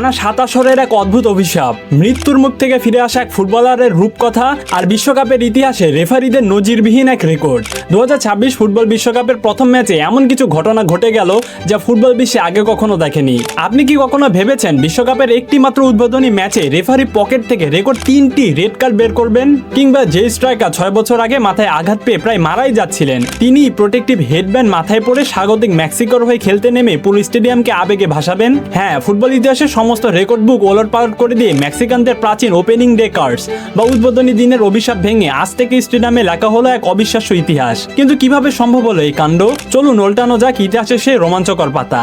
টানা 7 আসরের এক অদ্ভুত অভিশাপ, মৃত্যুর মুখ থেকে ফিরে আসা এক ফুটবলারের রূপকথা আর বিশ্বকাপের ইতিহাসে রেফারিদের নজিরবিহীন এক রেকর্ড। 2026 ফুটবল বিশ্বকাপের প্রথম ম্যাচে এমন কিছু ঘটনা ঘটে গেল যা ফুটবল বিশ্বে আগে কখনো দেখেনি। আপনি কি কখনো ভেবেছেন বিশ্বকাপের একটি মাত্র উদ্বোধনী ম্যাচে রেফারি পকেট থেকে রেকর্ড 3টি রেড কার্ড বের করবেন? কিংবা যে স্ট্রাইকার 6 বছর আগে মাথায় আঘাত পেয়ে প্রায় মারাই যাচ্ছিলেন, তিনি প্রোটেক্টিভ হেডব্যান্ড মাথায় পরে স্বাগতিক মেক্সিকোর হয়ে খেলতে নেমে পুরো স্টেডিয়ামকে আবেগে ভাসাবেন? হ্যাঁ, ফুটবল ইতিহাসে সমস্ত রেকর্ড বুক ওলটপালট করে দিয়ে মেক্সিকানদের প্রাচীন ওপেনিং ডে কার্ডস বা উদ্বোধনী দিনের অভিশাপ ভেঙে আজ থেকে স্টেডিয়ামে লেখা হলো এক অবিশ্বাস্য ইতিহাস। কিন্তু কিভাবে সম্ভব হলো এই কাণ্ড? চলুন উল্টানো যাক ইতিহাসের সেই রোমাঞ্চকর পাতা।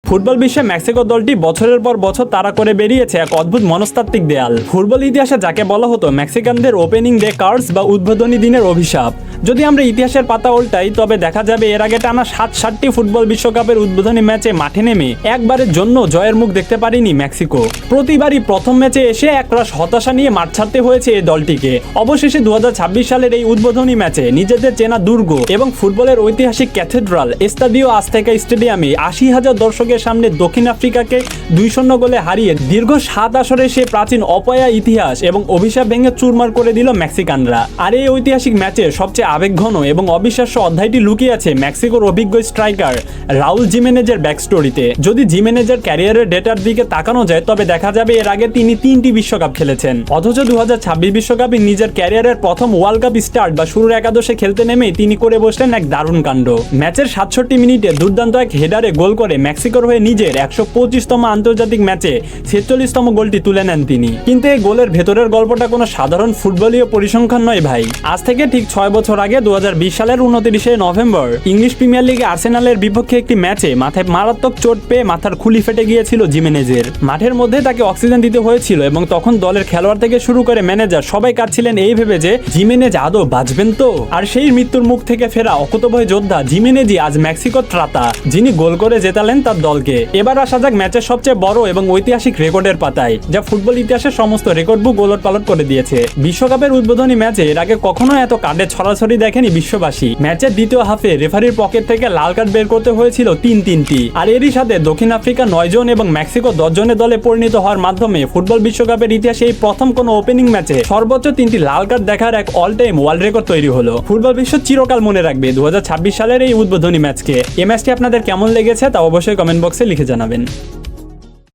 ফুটবল বিশ্বে মেক্সিকো দলটি বছরের পর বছর তাড়া করে বেরিয়েছে এক অদ্ভুত মনস্তাত্ত্বিক দেয়াল। ফুটবল ইতিহাসে যাকে বলা হতো মেক্সিকানদের ওপেনিং ডে কার্ডস বা উদ্বোধনী দিনের অভিশাপ। যদি আমরা ইতিহাসের পাতা উল্টাই তবে দেখা যাবে এর আগে টানা 7টি ফুটবল বিশ্বকাপের উদ্বোধনী ম্যাচে মাঠে নেমে একবারের জন্য জয়ের মুখ দেখতে পারেনি মেক্সিকো। প্রতিবারই প্রথম ম্যাচে এসে একরাশ হতাশা নিয়ে মাঠ ছাড়তে হয়েছে এই দলটিকে। অবশেষে 2026 সালের এই উদ্বোধনী ম্যাচে নিজেদের চেনা দুর্গ এবং ফুটবলের ঐতিহাসিক ক্যাথেড্রাল এস্তাদিও আজতেকা স্টেডিয়ামে 80,000 দর্শকের সামনে দক্ষিণ আফ্রিকাকে 2-0 গোলে হারিয়ে দীর্ঘ 7 আসরে সে প্রাচীন অপয়া ইতিহাস এবং অভিশাপ ভেঙে চুরমার করে দিল মেক্সিকানরা। আর এই ঐতিহাসিক ম্যাচের সবচেয়ে আবেগঘন এবং অবিশ্বাস্য অধ্যায়টি লুকিয়ে আছে মেক্সিকোর অভিজ্ঞ স্ট্রাইকার রাউল জিমেনেজের ব্যাকস্টোরিতে। যদি জিমেনেজের ক্যারিয়ারের ডেটার দিকে তাকানো যায় তবে দেখা যাবে এর আগে তিনি 3টি বিশ্বকাপ খেলেছেন, অথচ 2026 বিশ্বকাপে নিজের ক্যারিয়ারের প্রথম ওয়ার্ল্ড কাপ স্টার্ট বা শুরুর একাদশে খেলতে নেমেই তিনি করে বসলেন এক দারুণ কাণ্ড। ম্যাচের 67 মিনিটে দুর্দান্ত এক হেডারে গোল করে মেক্সিকোর হয়ে নিজের 125তম আন্তর্জাতিক ম্যাচে 46তম গোলটি তুলে নেন তিনি। কিন্তু এই গোলের ভেতরের গল্পটা কোনো সাধারণ ফুটবলীয় পরিসংখ্যান নয় ভাই। আজ থেকে ঠিক 6 বছর আগে 2020 সালের 29শে নভেম্বর ইংলিশ প্রিমিয়ার লিগে আর্সেনালের বিপক্ষে একটি ম্যাচে মাথায় মারাত্মক চোট পেয়ে মাথার খুলি ফেটে গিয়েছিল জিমেনেজের। মাঠের মধ্যে তাকে অক্সিজেন দিতে হয়েছিল এবং তখন দলের খেলোয়াড় থেকে শুরু করে ম্যানেজার সবাই কাঁদছিলেন এই ভেবে যে জিমেনেজ আদৌ বাঁচবেন তো। আর সেই মৃত্যুর মুখ থেকে ফেরা অকুতোভয় যোদ্ধা জিমেনেজই আজ মেক্সিকোর ত্রাতা, যিনি গোল করে জেতালেন তার দলকে। এবার আসা যাক ম্যাচের সবচেয়ে বড় এবং ঐতিহাসিক রেকর্ডের পাতায়, যা ফুটবল ইতিহাসের সমস্ত রেকর্ড বুক ওলটপালট করে দিয়েছে। বিশ্বকাপের উদ্বোধনী ম্যাচে এর আগে কখনো এত কার্ডের ছড়াছড়ি দেখেনি বিশ্ববাসী। ম্যাচের দ্বিতীয় হাফে রেফারির পকেট থেকে লাল কার্ড বের করতে হয়েছিল 3টি। আর এরই সাথে দক্ষিণ আফ্রিকা 9 জন এবং মেক্সিকো 10 জনের দলে পরিণত হওয়ার মাধ্যমে ফুটবল বিশ্বকাপের ইতিহাসে এই প্রথম কোনো ওপেনিং ম্যাচে সর্বোচ্চ 3টি লাল কার্ড দেখার এক অল টাইম ওয়ার্ল্ড রেকর্ড তৈরি হলো। ফুটবল বিশ্ব চিরকাল মনে রাখবে 2026 সালের এই উদ্বোধনী ম্যাচকে। এই ম্যাচটি আপনাদের কেমন লেগেছে তা অবশ্যই কমেন্ট বক্সে লিখে জানাবেন।